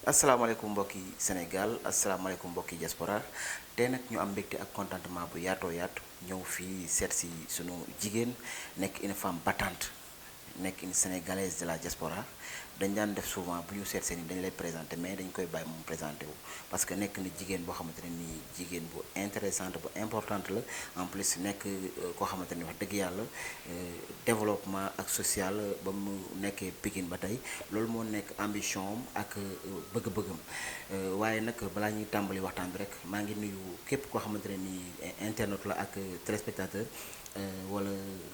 asalaamaaleykum mbokki Sénégal asalaamaaleykum mbokki diaspora tey nag ñu am mbégte ak contentement bu yaatoo yaatu ñëw fii seet si sunu jigéen nekk une femme battante nekk une sénégalaise de la diaspora dañ daan def souvent bu ñu seet seen dañ lay présenté mais dañ koy bàyyi moom présenté wu parce que nekk na jigéen boo xamante ne nii jigéen bu intéressante bu importante la en plus nekk koo xamante ni wax dëgg yàlla développement ak social ba mu nekkee Pikine ba tey loolu moo nekk ambition am ak bëgg-bëggam waaye nag balaa ñuy tàmbali waxtaan bi rek maa ngi nuyu képp koo xamante ne nii internet la ak téléspectateur wala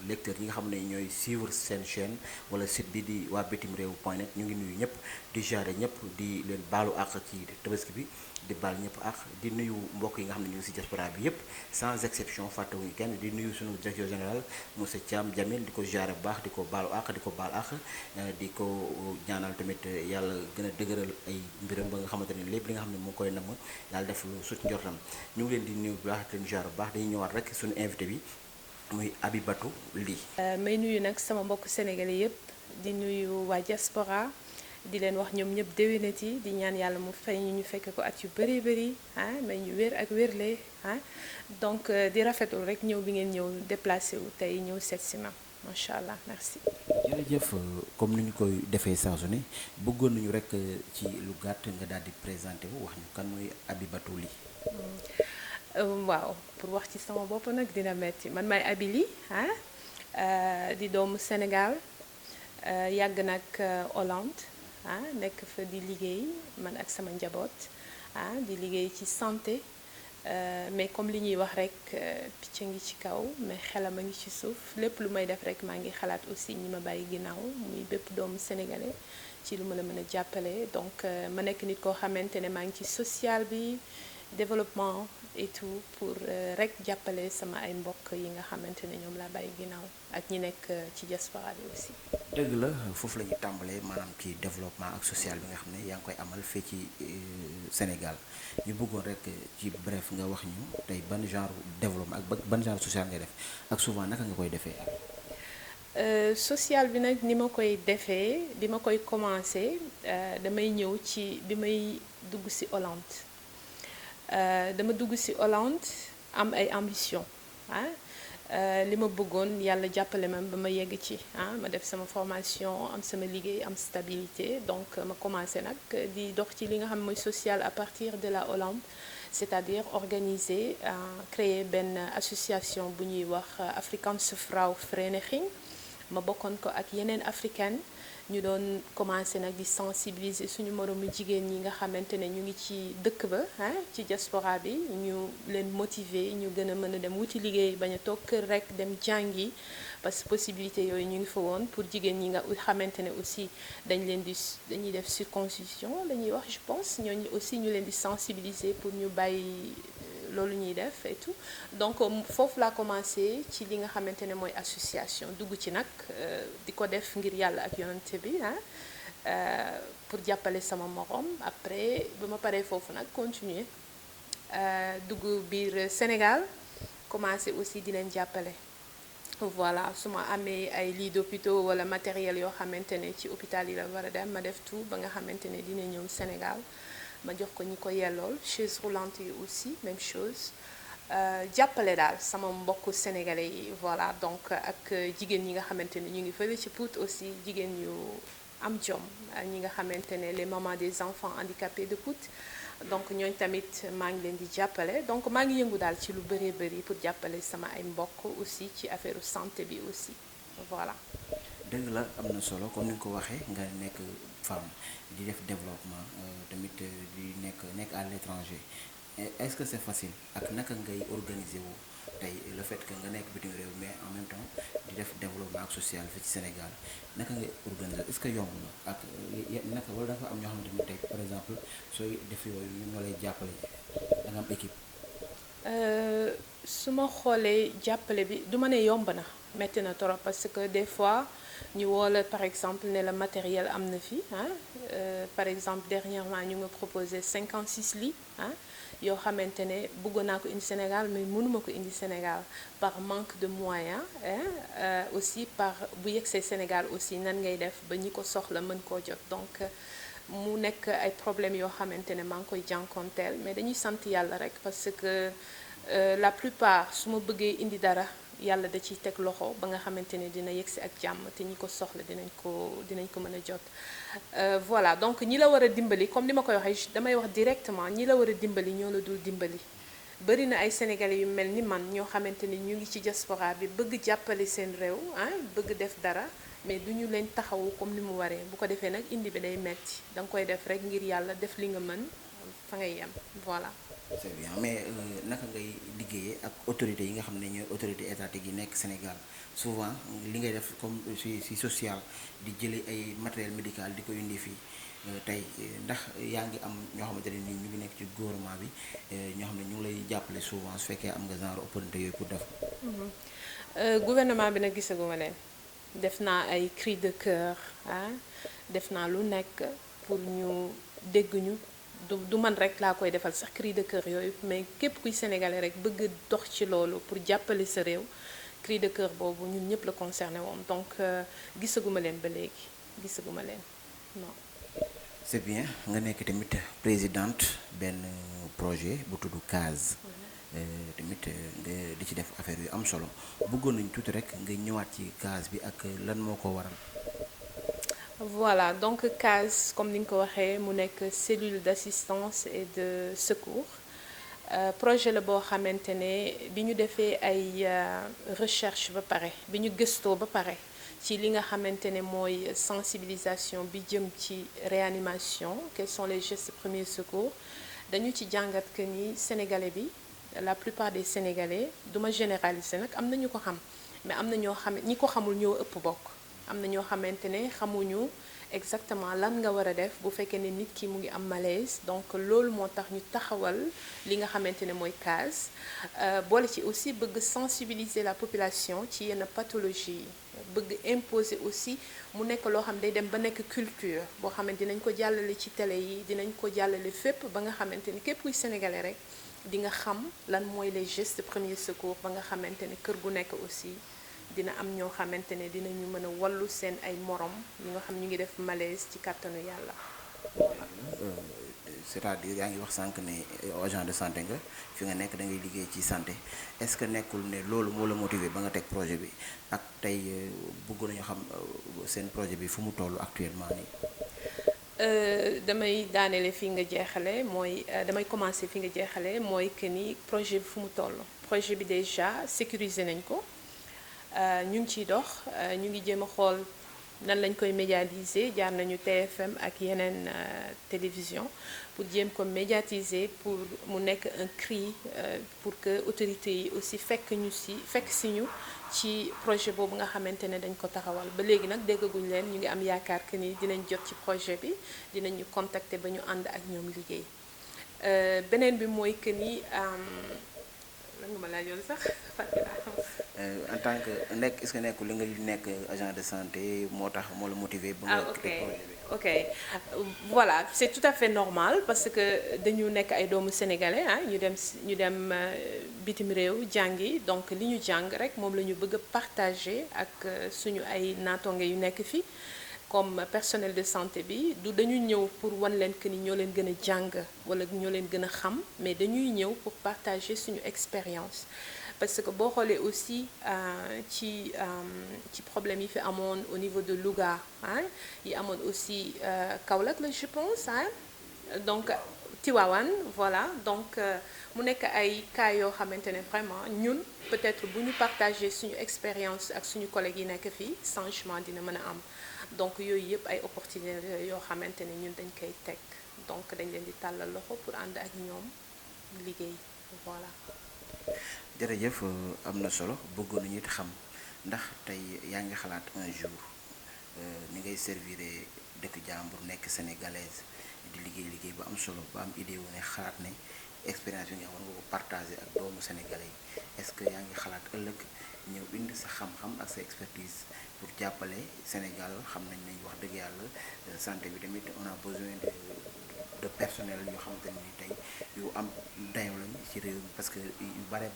lecteur ñi nga xam ne ñooy suivre seen chaîne wala site bi di waa bitim réew point net ñu ngi nuyu ñëpp di jaare ñëpp di leen baalu àq ci tabaski bi di baal ñëpp àq di nuyu mbokk yi nga xam ne ñu ngi si diaspora bi yëpp sans exception fàttewuñu kenn di nuyu suñu directeur général monsieur Thiam Jamil di ko jaare bu baax di ko baalu àq di ko baal àq di ko ñaanal tamit yàlla gën a dëgëral ay mbiram ba nga xamante ne lépp li nga xam ne mu ngi koy namm yàlla def lu sut njortam ñu ngi leen di nuyu bu baax di leen jaare bu baax dañuy ñëwaat rek suñu invité bi muy Abibatou Ly. may nuyu nag sama mbokk sénégalais yëpp di nuyu waa diaspora di leen wax ñoom ñëpp déwénati di ñaan yàlla mu fay ñu fekk ko at yu bëree bëri may ñu wér ak wérle donc di rafetul rek ñëw bi ngeen ñëw déplacé wu tey ñëw seet si ma macha allah merci. jërëjëf comme ni ñu koy defee saa su ne bëggoon nañu rek ci lu gàtt nga daal di présenté wu wax ñu kan mooy Abibatou Ly. waaw pour wax ci sama bopp nag dina metti man may Abi Ly di doomu Sénégal yàgg nag Hollande nekk fa di liggéey man ak sama njaboot di liggéey ci santé mais comme li ñuy wax rek picc ngi ci kaw mais xelam a ngi ci suuf lépp lu may def rek maa ngi xalaat aussi ñi ma bàyyi ginnaaw muy bépp doomu sénégalais ci lu ma la mën a jàppale donc ma nekk nit koo xamante ne maa ngi ci social bi développement et tout pour rek jàppale sama ay mbokk yi nga xamante ne ñoom laa bàyyi ginnaaw ak ñi nekk ci diaspora bi aussi. dëgg la foofu la ñu tàmbalee maanaam ci développement ak social bi nga xam ne yaa ngi koy amal fii ci Sénégal ñu bëggoon rek ci bref nga wax ñu tey ban genre développement ak ban genre social ngay def ak souvent naka nga koy defee. social bi nag ni ma koy defee bi ma koy commencé damay ñëw ci bi may dugg ci Hollande. dama dugg ci Hollande am ay ambition li ma bëggoon yàlla jàppale ma ba ma yegg ci ma def sama formation am sama liggéey am stabilité donc ma commencé nag di dox ci li nga xam mooy social à partir de la Hollande c'est-à-dire organiser créer benn association bu ñuy wax Afrikaanse Vrouwenvereniging ma bokkoon ko ak yeneen africaine ñu doon commencé nag di sensibiliser suñu moroomu jigéen ñi nga xamante ne ñu ngi ci dëkk ba ci diaspora bi ñu leen motiver ñu gën a mën a dem wuti liggéey bañ a toog kër rek dem jàngi parce que possibilité yooyu ñu ngi fa woon pour jigéen ñi nga xamante ne aussi dañuy def circoncision dañuy wax je pense ñooñu aussi ñu leen di sensibiliser pour ñu bàyyi loolu ñuy def et tout donc foofu laa commencé ci li nga xamante ne mooy association dugg ci nag di ko def ngir yàlla ak yonante bi pour jàppale sama morom après ba ma paree foofu nag continuer dugg biir Sénégal commencé aussi di leen jàppale voilà su ma amee ay lits d'hôpitaux wala matériel yoo xamante ne ci hôpital yi la war a dem ma def tout ba nga xamante ne dina ñëw Sénégal ma jox ko ñi ko yellool chaise roulante yi aussi même chose jàppale daal sama mbokku sénégalais yi voilà donc ak jigéen ñi nga xamante ne ñu ngi fële ci Pout aussi jigéen yu am jom ñi nga xamante ne les mamans des enfants handicapés de Pout donc ñooñ tamit maa ngi leen di jàppale donc maa ngi yëngu daal ci lu bëree bëri pour jàppale sama ay mbokk aussi ci affaire santé bi aussi voilà. dëgg la am na solo comme ni nga ko waxee nga nekk femme di def développement tamit di nekk à l'étranger est-ce que c'est facile ak naka ngay organiser wu tey le fait que nga nekk bitim réew mais en même temps di def développement ak social fii ci Sénégal naka ngay organiser est-ce que yomb na ak naka wala dafa am ñoo xamante ni tey par exemple sooy def yooyu ñun ñoo lay jàppale da nga am équipe. su ma xoolee jàppale bi du ma ne yomb na metti na trop parce que des fois ñu woo la par exemple ne la matériel am na fi par exemple dernièrement ñu nga proposé 56 lits yoo xamante ne bëggoon naa ko indi Sénégal mais mënuma ko indi Sénégal par manque de moyens aussi par bu yegsee Sénégal aussi nan ngay def ba ñi ko soxla mën koo jot donc mu nekk ay problèmes yoo xamante ne maa ngi koy jànkonteel mais dañuy sant yàlla rek parce que la plupart su ma bëggee indi dara yàlla da ciy teg loxo ba nga xamante ne dina yegsi ak jàmm te ñi ko soxla dinañ ko mën a jot. Voilà donc ñi la war a dimbali comme ni ma koy waxee damay wax directement ñi la war a dimbali ñoo la dul dimbali. Bari na ay sénégalais yu mel ni man ñoo xamante ni ñu ngi ci diaspora bi bëgg jàppale seen réew bëgg def dara mais du ñu leen taxawu comme ni mu waree bu ko defee nag indi bi day metti da nga koy def rek ngir yàlla def li nga mën fa ngay yem voilà. c'est bien mais naka ngay liggéeyee ak autorités yi nga xam ne ñooy autorités étatiques yi nekk Sénégal souvent li ngay def comme si social di jëlee ay matériel médical di ko indi fii tey ndax yaa ngi am ñoo xamante ne nii ñu ngi nekk ci gouvernement bi ñoo xam ne ñu ngi lay jàppale souvent su fekkee am nga genre opportunité yooyu pour def ko. Gouvernement bi nag gisaguma leen def naa ay cris de cœur def naa lu nekk pour ñu dégg ñu. du man rek laa koy defal sax cri de cœur yooyu mais képp kuy sénégalais rek bëgg dox ci loolu pour jàppale sa réew cri de cœur boobu ñun ñëpp la concerné woon donc gisaguma leen ba léegi gisaguma leen non. c'est bien nga nekk tamit présidente benn projet bu tudd CASE. tamit nga di ci def affaire yu am solo bëggoon nañ tuuti rek nga ñëwaat ci CASE bi ak lan moo ko waral. Voilà donc CASE comme ni nga ko waxee mu nekk cellule d'assistance et de secours projet la boo xamante ne bi ñu defee ay recherche ba pare bi ñu gëstoo ba pare ci li nga xamante ne mooy sensibilisation bi jëm ci réanimation quels sont les gestes de premier secours dañu ci jàngat que ni sénégalais bi la plupart des sénégalais duma généraliser nag am na ñu ko xam mais am na ñoo xam ñi ko xamul ñoo ëpp bokk. am na ñoo xamante ne xamuñu exactement lan nga war a def bu fekkee ne nit ki mu ngi am malaise donc loolu moo tax ñu taxawal li nga xamante ne mooy CASE boole ci aussi bëgg sensibiliser la population ci yenn pathologie yi bëgg imposer aussi mu nekk loo xam day dem ba nekk culture boo xamante dinañ ko jàllale ci télé yi dinañ ko jàllale fépp ba nga xamante ni képp kuy sénégalais rek di nga xam lan mooy les gestes de premier secours ba nga xamante ne kër gu nekk aussi dina am ñoo xamante ne dinañu mën a wallu seen ay morom ñi nga xam ñu ngi def malaise ci kàttanu yàlla. c'est-à-dire yaa ngi wax sànq ne agent de santé nga fi nga nekk da ngay liggéey ci santé est-ce que nekkul ne loolu moo la motiver ba nga teg projet bi ak tey bëggoon nañu xam seen projet bi fu mu toll actuellement nii. damay daanele fi nga jeexale mooy damay commencer fi nga jeexale mooy que ni projet bi fu mu toll projet bi déjà sécuriser nañ ko. ñu ngi ciy dox ñu ngi jéem a xool nan lañ koy médiatiser jaar nañu TFM ak yeneen télévision pour jéem ko médiatiser pour mu nekk un cri pour que autorités yi aussi fekk si ñu ci projet boobu nga xamante ne dañ ko taxawal ba léegi nag déggaguñ leen ñu ngi am yaakaar que ni dinañ jot ci projet bi dinañu contacter ba ñu ànd ak ñoom liggéey beneen bi mooy que ni lan nga ma laajoon sax en tant que nekk est-ce que nekkul li nga nekk agent de santé moo tax moo la motiver ba nga créé projet bi. ok voilà c'est tout à fait normal parce que dañu nekk ay doomu sénégalais ñu dem bitim réew jàngi donc li ñu jàng rek moom la ñu bëgg a partager ak suñu ay naatonge yu nekk fii comme personnel de santé bi du dañuy ñëw pour wan leen que ni ñoo leen gën a jàng wala ñoo leen gën a xam mais dañuy ñëw pour partager suñu expérience parce que boo xoolee aussi ci problème yi fi amoon au niveau de Louga yi amoon aussi Kaolack la je pense donc Tivaouane voilà donc mu nekk ay cas yoo xamante ne vraiment ñun peut-être bu ñu partager suñu expérience ak suñu collègues yi nekk fii changement dina mën a am donc yooyu yëpp ay opportunités yoo xamante ne ñun dañ koy teg donc dañ leen di tàllal loxo pour ànd ak ñoom liggéey voilà. jërëjëf am na solo bëggoon nañu it xam ndax tey yaa ngi xalaat un jour ni ngay servir dëkk jàmbur nekk sénégalaise di liggéey bu am solo ba am idée wu ne xalaat ne expérience bi nga war nga ko partager ak doomu sénégalais yi est-ce que yaa ngi xalaat ëllëg ñëw indi sa xam-xam ak sa expertise pour jàppale Sénégal xam nañ ne wax dëgg yàlla santé bi tamit on a besoin de personnel yoo xamante ne ni tey yu am dayoo lañ ci réew mi parce que yu bari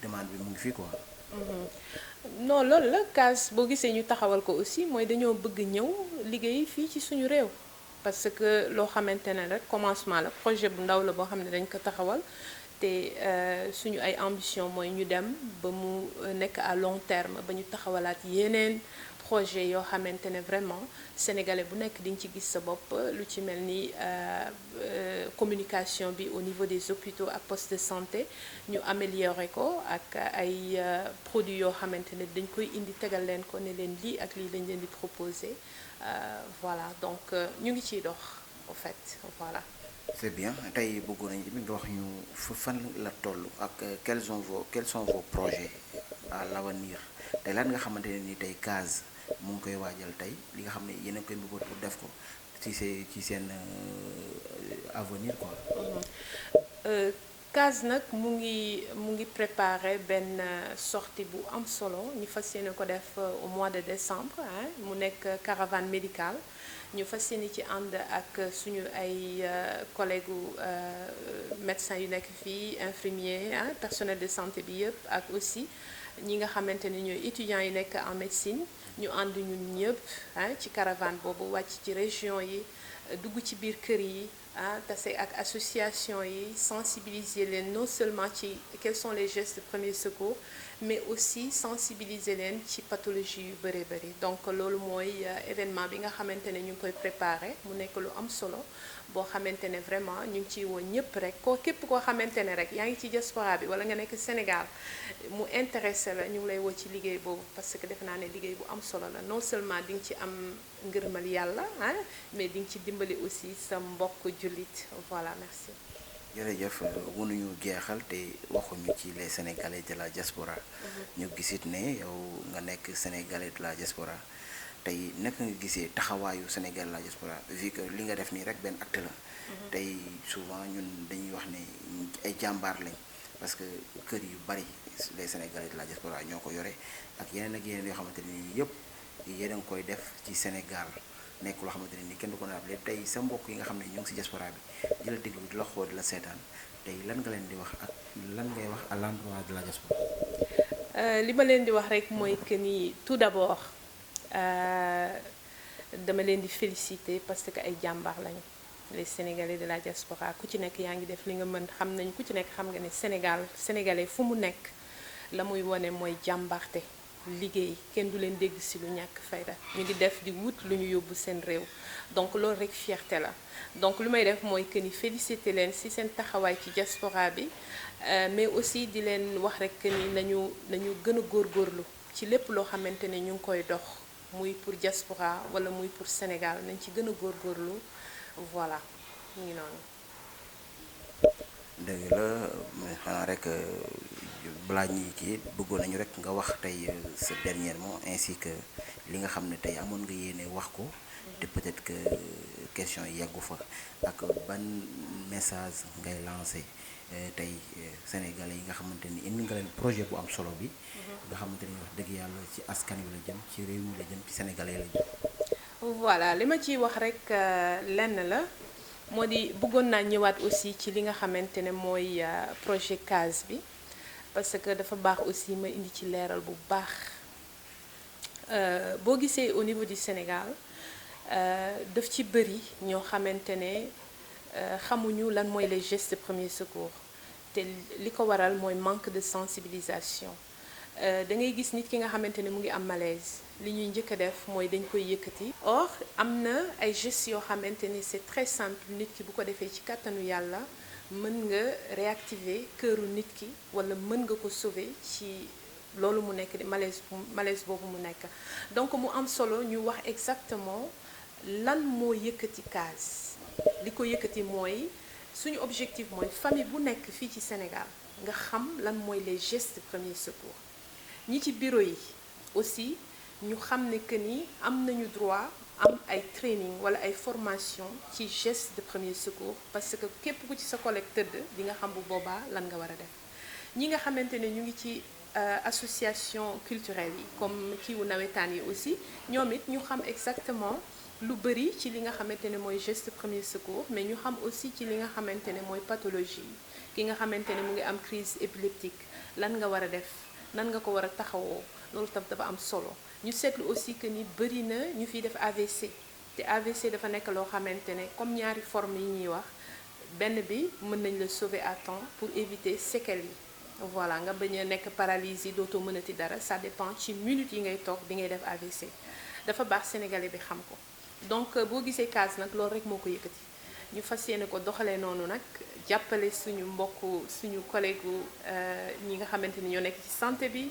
demande bi mu ngi fii quoi. non loolu la CASE boo gisee ñu taxawal ko aussi mooy dañoo bëgg ñëw liggéey fii ci suñu réew parce que loo xamante ne rek commencement la projet bu ndaw la boo xam ne dañ ko taxawal te suñu ay ambition mooy ñu dem ba mu nekk à long terme ba ñu taxawalaat yeneen projet yoo xamante ne vraiment sénégalais bu nekk di nga ci gis sa bopp lu ci mel ni communication bi au niveau des hôpitaux ak postes de santé ñu améliorer ko ak ay produits yoo xamante ne dañ koy indi tegal leen ko ne leen lii ak lii lañ leen di proposer voilà donc ñu ngi ciy dox en fait voilà. c'est bien tey bëggoon nañu tamit nga wax ñu fan la toll ak quels sont vos projets à l'avenir te lan nga xamante ne ni tey CAS mu ngi koy waajal tey li nga xam ne yéen a koy bëggoon pour def ko ci seen avenir quoi. CAS nag mu ngi préparer benn sortie bu am solo ñu fas yéene ko def au mois de décembre mu nekk caravane médicale ñu fas yéene ci ànd ak suñu ay collègues médecins yu nekk fii infirmiers personnel de santé bi yëpp ak aussi ñi nga xamante ne ñooy étudiants yi nekk en médecine ñu ànd ñun ñëpp ci caravane boobu wàcc ci région yi dugg ci biir kër yi tase ak association yi sensibiliser leen non seulement ci quels sont les gestes de premier secours mais aussi sensibiliser leen ci pathologie yu bëri bëri donc loolu mooy événement bi nga xamante ne ñu ngi koy préparer mu nekk lu am solo boo xamante ne vraiment ñu ngi ciy woo ñëpp rek képp koo xamante ne rek yaa ngi ci diaspora bi wala nga nekk Sénégal mu intéressé la ñu ngi lay woo ci liggéey boobu parce que defe naa ne liggéey bu am solo la non seulement di nga ci am ngërëmal yàlla mais di nga ci dimbali aussi sa mbokk jullit voilà merci. jërëjëf mënuñu jeexal te waxuñu ci les sénégalais de la diaspora. ñu gisit ne yow nga nekk sénégalais de la diaspora tey naka nga gisee taxawaayu sénégalais de la diaspora vu que li nga def nii rek benn acte la. tey souvent ñun dañuy wax ne ay jàmbaar lañ parce que kër yu bari les sénégalais de la diaspora ñoo ko yore ak yeneen yoo xamante ni yëpp yéen a ngi koy def ci Sénégal. nekk loo xamante ne ni kenn du ko naatale tey sa mbokk yi nga xam ne ñu ngi ci diaspora bi di la déglu di la xool di la seetaan tey lan nga leen di wax ak lan ngay wax à l'endroit de la diaspora. li ma leen di wax rek mooy que ni tout d'abord dama leen di féliciter parce que ay jàmbaar lañu les sénégalais de la diaspora ku ci nekk yaa ngi def li nga mën xam nañ ku ci nekk xam nga ne sénégalais fu mu nekk la muy wone mooy jàmbarte. liggéey kenn du leen dégg ci lu ñàkk fayda ñu ngi def di wut lu ñu yóbbu seen réew donc loolu rek fierté la donc lu may def mooy que ni féliciter leen ci seen taxawaay ci diaspora bi mais aussi di leen wax rek que ni nañu gën a góorgóorlu ci lépp loo xamante ne ñu ngi koy dox muy pour diaspora wala muy pour Sénégal nañ ci gën a góorgóorlu voilà mu ngi noonu. dëgg la xanaa rek. balaa ñuy kii bëggoon nañu rek nga wax tey sa dernier mot ainsi que li nga xam ne tey amoon nga yéene wax ko te peut-être que question yi yeggu fa ak ban message ngay lancé tey sénégalais yi nga xamante ni indi nga leen projet bu am solo bi nga xamante ni wax dëgg yàlla ci askan wi la jëm ci réew mi la jëm ci sénégalais la jëm. voilà li ma ciy wax rek lenn la moo di bëggoon naa ñëwaat aussi ci li nga xamante ne mooy projet CAS bi. parce que dafa baax aussi ma indi ci leeral bu baax boo gisee au niveau du Sénégal daf ci bëri ñoo xamante ne xamuñu lan mooy les gestes de premier secours te li ko waral mooy manque de sensibilisation da ngay gis nit ki nga xamante ne mu ngi am malaise li ñuy njëkk a def mooy dañ koy yëkkati. or am na ay gestes yoo xamante ne c'est très simple nit ki bu ko defee ci kàttanu yàlla. mën nga réactiver këru nit ki wala mën nga ko sauver ci loolu mu nekk di malaise boobu mu nekk donc mu am solo ñu wax exactement lan moo yëkkati CAS li ko yëkkati mooy suñu objectif mooy famille bu nekk fii ci Sénégal nga xam lan mooy les gestes de premier secours ñi ci bureau yi aussi ñu xam ne que ni am nañu droit am ay training wala ay formation ci geste de premier secours parce que képp ku ci sa collègue tëdd di nga xam bu boobaa lan nga war a def ñi nga xamante ne ñu ngi ci association culturelle yi comme kiiwu nawetaan yi aussi ñoom it ñu xam exactement lu bëri ci li nga xamante ne mooy geste de premier secours mais ñu xam aussi ci li nga xamante ne mooy pathologie ki nga xamante ne mu ngi am crise épileptique lan nga war a def nan nga ko war a taxawoo loolu tam dafa am solo ñu seetlu aussi que ni bëri na ñu fiy def AVC te AVC dafa nekk loo xamante ne comme ñaari forme yi ñuy wax benn bi mën nañ la sauver à temps pour éviter séquelles yi voilà nga bañ a nekk paralysie dootoo mënati dara ça dépend ci minutes yi ngay toog bi ngay def AVC dafa baax sénégalais bi xam ko donc boo gisee case nag loolu rek moo ko yëkkati ñu fas yéene ko doxalee noonu nag jàppale suñu mbokk suñu collègue ñi nga xamante ni ñoo nekk ci santé bi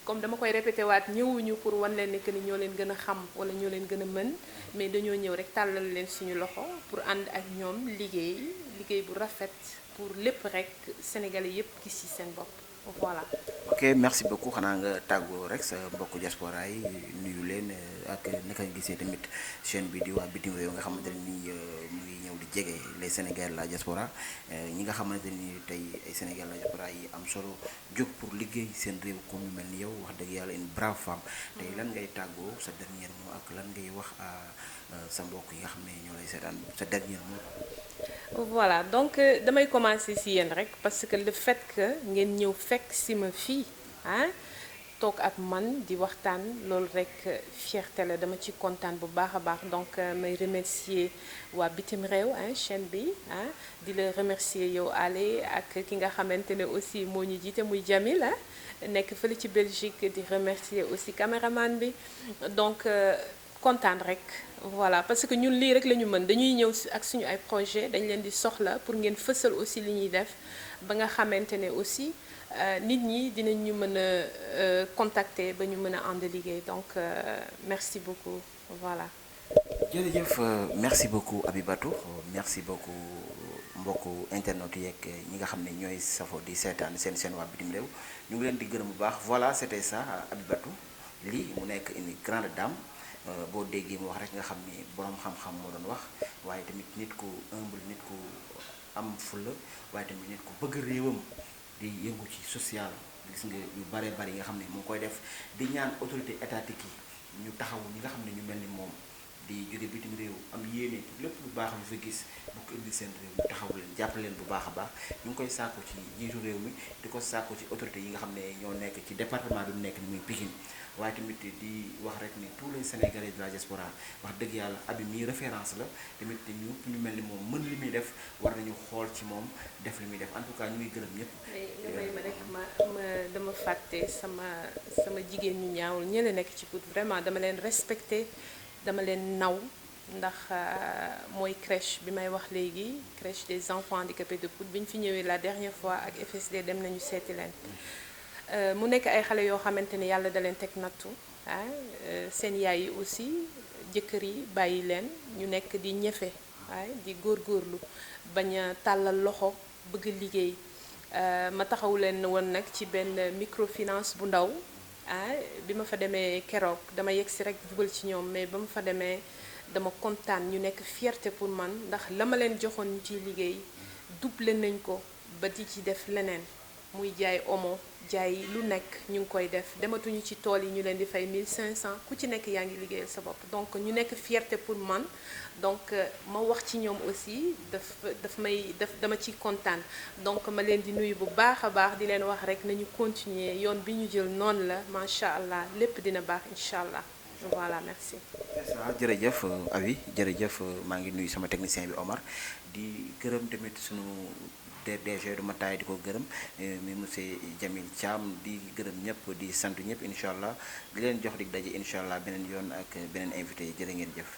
comme dama koy répété waat ñëwuñu pour wan leen ne que ni ñoo leen gën a xam wala ñoo leen gën a mën mais dañoo ñëw rek tàllal leen suñu loxo pour ànd ak ñoom liggéey bu rafet pour lépp rek sénégalais yépp gis ci seen bopp voilà. ok merci beaucoup xanaa nga tàggoo rek sa mbokku diaspora yi nuyu leen ak naka nga gisee tamit chaîne bi di waa bitim réew nga xamante ne nii mu ngi ñëw di jege les Sénégalais la diaspora ñi nga xamante ni tey ay Sénégalais la diaspora yi am solo jóg pour liggéey seen réew comme ñu mel ni yow wax dëgg yàlla une brave femme tey lan ngay tàggoo sa dernier mot ak lan ngay wax sa mbokk yi nga xam ne ñoo lay seetaan sa dernier mot. voilà donc damay commencer ci yéen rek parce que le fait que ngeen ñëw fekk ci ma fii ah toog ak man di waxtaan loolu rek fierté la dama ci kontaan bu baax a baax donc may remercier waa bitim réew chaîne bi di la remercier yow Ale ak ki nga xamante ne aussi moo ñu jiite muy Jamil nekk fële ci Belgique di remercier aussi caméraman bi donc kontaan rek voilà parce que ñun lii rek la ñu mën dañuy ñëw ak suñu ay projet dañ leen di soxla pour ngeen fësal aussi li ñuy def ba nga xamante ne aussi nit ñi dinañ ñu mën a contacter ba ñu mën a ànd liggéey donc merci beaucoup voilà. jërëjëf merci beaucoup Abibatou merci beaucoup mbokku internet yeeg ñi nga xam ne ñooy safo di seetaan seen waa bitim réew ñu ngi leen di gërëm bu baax voilà c'était ça Abibatou lii mu nekk une grande dame. boo déggee mu wax rek nga xam ni boroom xam-xam moo doon wax waaye tamit nit ku humble nit ku am fulla waaye tamit nit ku bëgg réewam di yëngu ci social gis nga yu bare bari yi nga xam ne mu ngi koy def di ñaan autorité étatique yi ñu taxawu ñi nga xam ne ñu mel ni moom di jóge bitim réew am yéene lépp lu baax lu fa gis bu ko indi seen réew ñu taxawu leen jàppale leen bu baax a baax ñu ngi koy sàkku ci jiitu réew mi di ko sàkku ci autorité yi nga xam ne ñoo nekk ci département bi mu nekk ni muy Pikine waaye tamit di wax rek ni tous les Sénégalais de la diaspora wax dëgg yàlla Abi mii référence la tamit ñu mel ni moom mën li muy def war nañu xool ci moom def li muy def en tout cas ñu ngi gërëm ñëpp. nga may ma rek ma dama fàtte sama jigéen ñu ñaawul ñële nekk ci Pout vraiment dama leen respecté dama leen naw ndax mooy crèche bi may wax léegi crèche des enfants handicapés de Pout bi ñu fi ñëwee la dernière fois ak FSD dem nañu seeti leen. mu nekk ay xale yoo xamante ne yàlla da leen teg nattu seen yaay yi aussi jëkkër yi bàyyi leen ñu nekk di ñefe di góorgóorlu bañ a tàllal loxo bëgg liggéey ma taxaw leen woon nag ci benn microfinance bu ndaw bi ma fa demee keroog dama yegg si rek jubal ci ñoom mais ba ma fa demee dama kontaan ñu nekk fierté pour man ndax la ma leen joxoon ñu ciy liggéey doublé nañ ko ba di ci def leneen muy jaay omo jaay lu nekk ñu ngi koy def dematuñu ci tool yi ñu leen di fay 1500 ku ci nekk yaa ngi liggéeyal sa bopp donc ñu nekk fierté pour man donc ma wax ci ñoom aussi dama ci kontaan donc ma leen di nuyu bu baax a baax di leen wax rek nañu continuer yoon bi ñu jël noonu la macha allah lépp dina baax incha allah voilà merci. jërëjëf Abi jërëjëf maa ngi nuyu sama technicien bi Omar di gërëm tamit sunu DG du ma taay di ko gërëm mi monsieur Jamil Thiam di gërëm ñëpp di sant ñëpp incha allah di leen jox dig daje incha allah beneen yoon ak beneen invité jërë ngeen jëf.